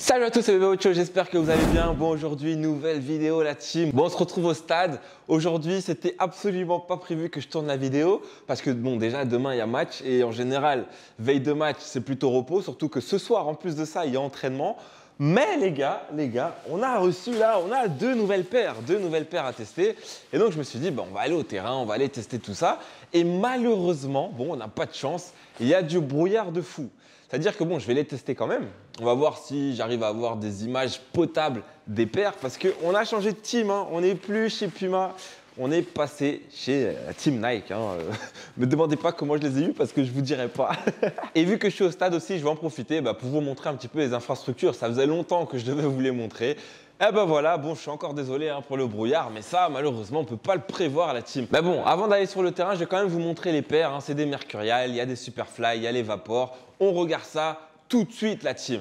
Salut à tous, c'est Bébé Ocho, j'espère que vous allez bien. Bon, aujourd'hui, nouvelle vidéo la team. Bon, on se retrouve au stade. Aujourd'hui, c'était absolument pas prévu que je tourne la vidéo parce que bon, déjà demain il y a match et en général, veille de match, c'est plutôt repos, surtout que ce soir, en plus de ça, il y a entraînement. Mais les gars, on a reçu là, on a deux nouvelles paires à tester. Et donc je me suis dit, bon, on va aller au terrain, on va aller tester tout ça. Et malheureusement, bon, on n'a pas de chance, il y a du brouillard de fou. C'est-à-dire que bon, je vais les tester quand même. On va voir si j'arrive à avoir des images potables des paires parce qu'on a changé de team, hein. On n'est plus chez Puma, on est passé chez Team Nike. Me demandez pas comment je les ai eus parce que je vous dirai pas. Et vu que je suis au stade aussi, je vais en profiter pour vous montrer un petit peu les infrastructures. Ça faisait longtemps que je devais vous les montrer. Et ben voilà, bon, je suis encore désolé pour le brouillard, mais ça, malheureusement, on ne peut pas le prévoir, la team. Mais bon, avant d'aller sur le terrain, je vais quand même vous montrer les paires. C'est des Mercurial, il y a des Superfly, il y a les Vapor. On regarde ça tout de suite, la team.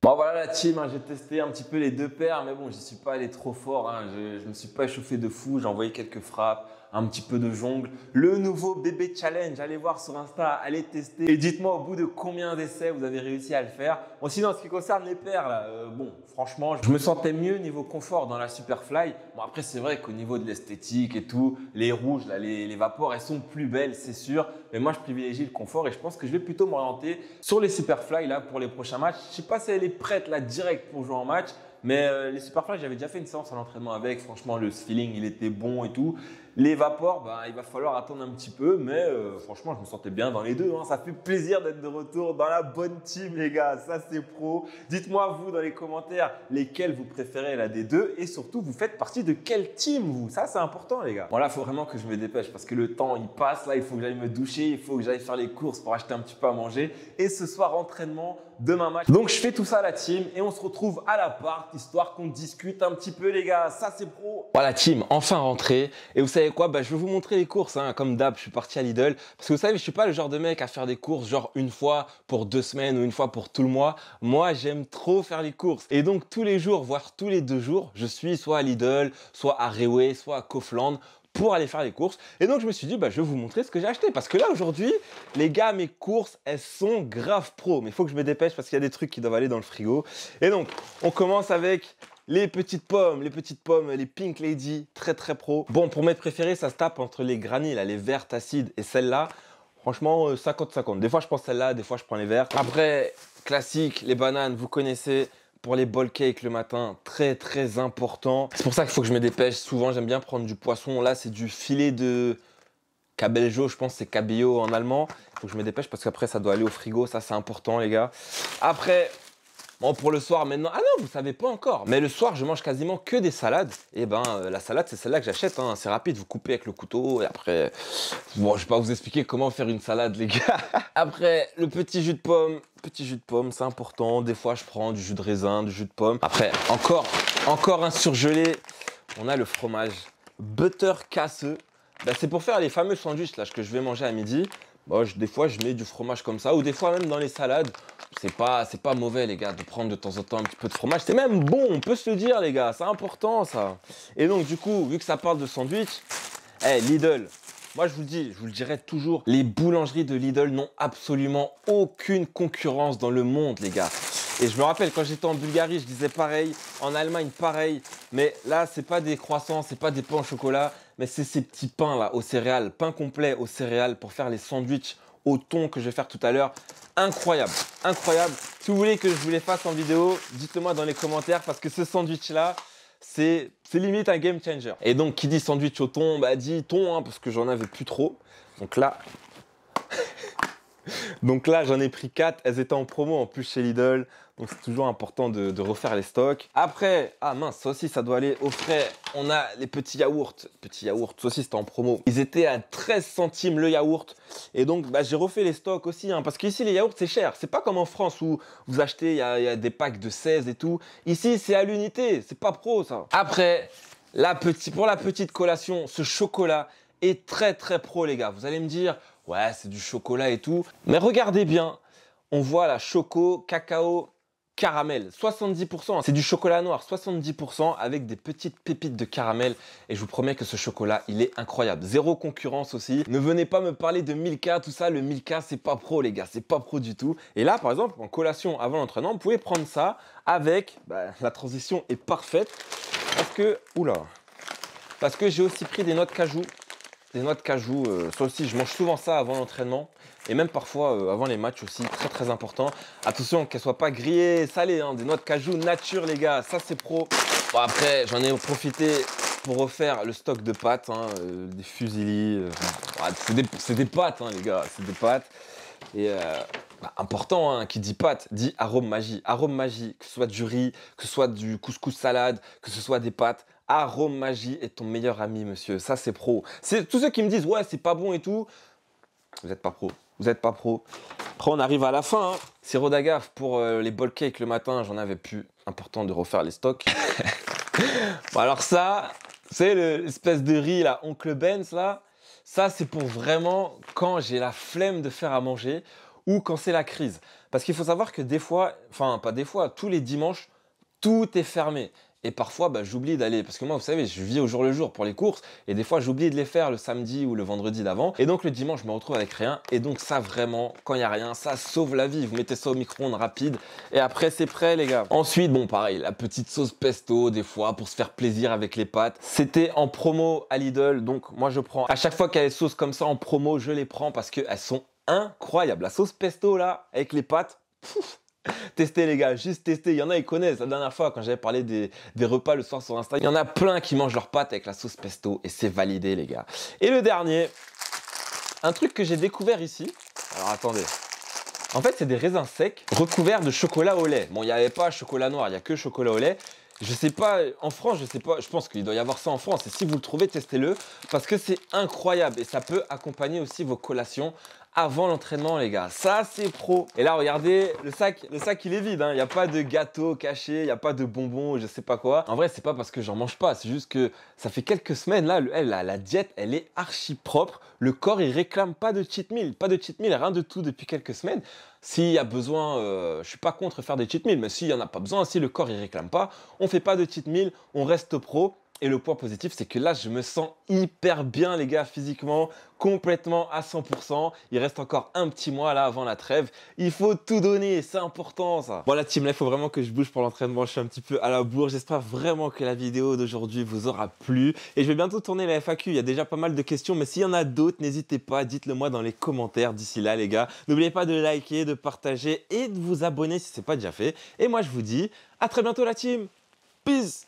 Bon voilà la team, j'ai testé un petit peu les deux paires, mais bon, je ne suis pas allé trop fort, je ne me suis pas échauffé de fou, j'ai envoyé quelques frappes, un petit peu de jongle. Le nouveau bébé challenge, allez voir sur Insta, allez tester et dites-moi au bout de combien d'essais vous avez réussi à le faire. Bon, sinon, en ce qui concerne les paires, là, bon, franchement, je me sentais mieux niveau confort dans la Superfly. Bon, après, c'est vrai qu'au niveau de l'esthétique et tout, les rouges, là, les Vapor, elles sont plus belles, c'est sûr. Mais moi, je privilégie le confort et je pense que je vais plutôt m'orienter sur les Superfly là pour les prochains matchs. Je ne sais pas si elle est prête là direct pour jouer en match, mais les Superfly, j'avais déjà fait une séance à l'entraînement avec. Franchement, le feeling, il était bon et tout. Les Vapor, il va falloir attendre un petit peu, mais franchement, je me sentais bien dans les deux. Ça fait plaisir d'être de retour dans la bonne team, les gars. Ça, c'est pro. Dites-moi, vous, dans les commentaires, lesquels vous préférez là des deux et surtout, vous faites partie de quelle team, vous? Ça, c'est important, les gars. Bon, là, il faut vraiment que je me dépêche parce que le temps, il passe. Là, il faut que j'aille me doucher, il faut que j'aille faire les courses pour acheter un petit peu à manger. Et ce soir, entraînement, demain match. Donc, je fais tout ça à la team et on se retrouve à l'appart, histoire qu'on discute un petit peu, les gars. Ça, c'est pro. Voilà, team, enfin rentré. Et vous savez quoi, je vais vous montrer les courses, comme d'hab, je suis parti à Lidl. Parce que vous savez, je ne suis pas le genre de mec à faire des courses genre une fois pour 2 semaines ou une fois pour tout le mois. Moi, j'aime trop faire les courses. Et donc, tous les jours, voire tous les 2 jours, je suis soit à Lidl, soit à Reway, soit à Kaufland pour aller faire les courses. Et donc, je me suis dit, je vais vous montrer ce que j'ai acheté. Parce que là, aujourd'hui, les gars, mes courses, elles sont grave pro. Mais il faut que je me dépêche parce qu'il y a des trucs qui doivent aller dans le frigo. Et donc, on commence avec les petites pommes, les Pink Lady, très très pro. Bon, pour mes préférés, ça se tape entre les granny, là, les vertes acides et celles-là. Franchement, 50-50. Des fois, je prends celle-là, des fois, je prends les vertes. Après, classique, les bananes, vous connaissez. Pour les bowl cakes le matin, très très important. C'est pour ça qu'il faut que je me dépêche. Souvent, j'aime bien prendre du poisson. Là, c'est du filet de cabeljo, je pense que c'est cabillaud en allemand. Il faut que je me dépêche parce qu'après, ça doit aller au frigo. Ça, c'est important, les gars. Après, bon, pour le soir, maintenant... Ah non, vous savez pas encore. Mais le soir, je mange quasiment que des salades. Et ben, la salade, c'est celle-là que j'achète. Hein. C'est rapide, vous coupez avec le couteau. Et après... Bon, je vais pas vous expliquer comment faire une salade, les gars. Après, le petit jus de pomme. Petit jus de pomme, c'est important. Des fois, je prends du jus de raisin, du jus de pomme. Après, encore un surgelé. On a le fromage butter casseux. Ben, c'est pour faire les fameux sandwichs là, que je vais manger à midi. Bon, des fois, je mets du fromage comme ça. Ou des fois, même dans les salades. C'est pas mauvais, les gars, de prendre de temps en temps un petit peu de fromage. C'est même bon, on peut se le dire, les gars. C'est important, ça. Et donc, du coup, vu que ça parle de sandwich, Lidl. Moi, je vous le dis, je vous le dirai toujours, les boulangeries de Lidl n'ont absolument aucune concurrence dans le monde, les gars. Et je me rappelle, quand j'étais en Bulgarie, je disais pareil, en Allemagne, pareil. Mais là, c'est pas des croissants, c'est pas des pains au chocolat, mais c'est ces petits pains là, aux céréales, pain complet aux céréales pour faire les sandwichs au thon que je vais faire tout à l'heure. Incroyable, incroyable. Si vous voulez que je vous les fasse en vidéo, dites-le moi dans les commentaires parce que ce sandwich-là, c'est limite un game changer. Et donc, qui dit sandwich au thon, bah dit thon, hein, parce que j'en avais plus trop. Donc là, j'en ai pris 4. Elles étaient en promo en plus chez Lidl. Donc, c'est toujours important de refaire les stocks. Après, ah mince, ça aussi, ça doit aller au frais. On a les petits yaourts. Petits yaourts, ça aussi, c'était en promo. Ils étaient à 13 centimes le yaourt. Et donc, bah, j'ai refait les stocks aussi. Hein, parce qu'ici, les yaourts, c'est cher. C'est pas comme en France où vous achetez, il y a des packs de 16 et tout. Ici, c'est à l'unité. C'est pas pro, ça. Après, pour la petite collation, ce chocolat est très, très pro, les gars. Vous allez me dire, ouais, c'est du chocolat et tout. Mais regardez bien. On voit la choco, cacao, caramel, 70%, c'est du chocolat noir, 70% avec des petites pépites de caramel. Et je vous promets que ce chocolat, il est incroyable. Zéro concurrence aussi. Ne venez pas me parler de Milka, tout ça. Le Milka, c'est pas pro, les gars. C'est pas pro du tout. Et là, par exemple, en collation avant l'entraînement, vous pouvez prendre ça avec... Bah, la transition est parfaite. Parce que... Oula. Parce que j'ai aussi pris des noix de cajou. Des noix de cajou, ça aussi, je mange souvent ça avant l'entraînement. Et même parfois avant les matchs aussi, très très important. Attention qu'elles ne soient pas grillées et salées, hein. Des noix de cajou nature, les gars, ça c'est pro. Bon, après, j'en ai profité pour refaire le stock de pâtes, hein, des fusillis. C'est des pâtes, hein, les gars, c'est des pâtes. Et important, hein, qui dit pâtes, dit arôme magie. Arôme magie, que ce soit du riz, que ce soit du couscous salade, que ce soit des pâtes. Arôme magie est ton meilleur ami, monsieur. Ça, c'est pro. C'est tous ceux qui me disent, ouais, c'est pas bon et tout. Vous n'êtes pas pro. Vous n'êtes pas pro. Après, on arrive à la fin. Hein. Sirop d'agave pour les bowl cakes le matin, j'en avais plus. Important de refaire les stocks. Bon, alors ça, c'est l'espèce de riz, là, Oncle Ben's, là. Ça, c'est pour vraiment quand j'ai la flemme de faire à manger ou quand c'est la crise. Parce qu'il faut savoir que des fois, enfin, pas des fois, tous les dimanches, tout est fermé. Et parfois, bah, j'oublie d'aller, parce que moi, vous savez, je vis au jour le jour pour les courses, et des fois, j'oublie de les faire le samedi ou le vendredi d'avant. Et donc, le dimanche, je me retrouve avec rien. Et donc, ça, vraiment, quand il n'y a rien, ça sauve la vie. Vous mettez ça au micro-ondes rapide, et après, c'est prêt, les gars. Ensuite, bon, pareil, la petite sauce pesto, des fois, pour se faire plaisir avec les pâtes. C'était en promo à Lidl, donc moi, je prends. À chaque fois qu'il y a des sauces comme ça en promo, je les prends parce qu'elles sont incroyables. La sauce pesto, là, avec les pâtes, pouf. Testez les gars, juste testez. Il y en a, ils connaissent. La dernière fois, quand j'avais parlé des repas le soir sur Insta, il y en a plein qui mangent leurs pâtes avec la sauce pesto et c'est validé les gars. Et le dernier, un truc que j'ai découvert ici. Alors attendez. En fait, c'est des raisins secs recouverts de chocolat au lait. Bon, il n'y avait pas chocolat noir, il n'y a que chocolat au lait. Je sais pas, en France, je sais pas, je pense qu'il doit y avoir ça en France. Et si vous le trouvez, testez-le parce que c'est incroyable et ça peut accompagner aussi vos collations avant l'entraînement, les gars. Ça, c'est pro. Et là, regardez, le sac, il est vide. Hein. Il n'y a pas de gâteau caché, il n'y a pas de bonbons, je sais pas quoi. En vrai, c'est pas parce que j'en mange pas. C'est juste que ça fait quelques semaines, là, la diète, elle est archi propre. Le corps, il réclame pas de cheat meal. Pas de cheat meal, rien de tout depuis quelques semaines. S'il y a besoin, je suis pas contre faire des cheat meals, mais s'il y en a pas besoin, si le corps, il réclame pas, on fait pas de cheat meal, on reste pro. Et le point positif, c'est que là, je me sens hyper bien, les gars, physiquement, complètement à 100%. Il reste encore un petit mois là avant la trêve. Il faut tout donner, c'est important ça. Bon, la team, là, il faut vraiment que je bouge pour l'entraînement. Je suis un petit peu à la bourre. J'espère vraiment que la vidéo d'aujourd'hui vous aura plu. Et je vais bientôt tourner la FAQ. Il y a déjà pas mal de questions, mais s'il y en a d'autres, n'hésitez pas, dites-le moi dans les commentaires d'ici là, les gars. N'oubliez pas de liker, de partager et de vous abonner si ce n'est pas déjà fait. Et moi, je vous dis à très bientôt, la team. Peace!